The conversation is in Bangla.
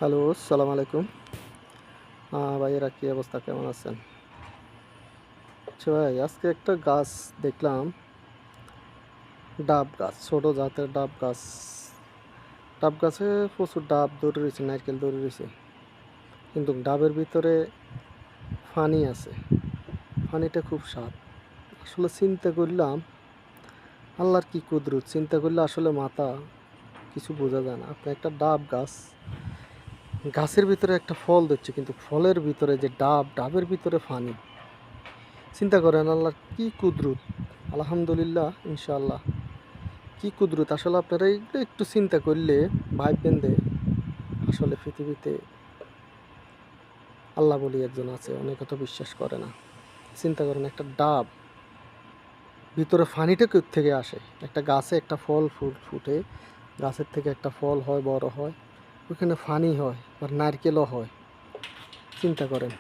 হ্যালো, আসসালামু আলাইকুম। ভাইয়েরা কী অবস্থা? কেমন আছেন? আচ্ছা ভাই, আজকে একটা গাছ দেখলাম, ডাব গাছ, ছোট জাতের ডাব গাছ। ডাব গাছে প্রচুর ডাব ধরে রয়েছে, নারকেল ধরে রয়েছে। কিন্তু ডাবের ভিতরে ফানি আছে। ফানিটা খুব স্বাদ। আসলে চিন্তা করলাম, আল্লাহর কি কুদরত! চিন্তা করলে আসলে মাথা কিছু বোঝা যায় না। আপনি একটা ডাব গাছ, গাছের ভিতরে একটা ফল ধরছে, কিন্তু ফলের ভিতরে যে ডাব, ডাবের ভিতরে ফানি। চিন্তা করেন আল্লাহর কি কুদরত! আলহামদুলিল্লাহ, ইনশাআল্লাহ। কি কুদরত! আসলে আপনারা এগুলো একটু চিন্তা করলে ভাববেন যে আসলে পৃথিবীতে আল্লাহ বলে একজন আছে, অনেকে তো বিশ্বাস করে না। চিন্তা করেন একটা ডাব, ভিতরে পানিটা থেকে আসে? একটা গাছে একটা ফল ফুটে, গাছের থেকে একটা ফল হয়, বড় হয়, ওখানে পানি হয়, আর নারকেলও হয়। চিন্তা করেন।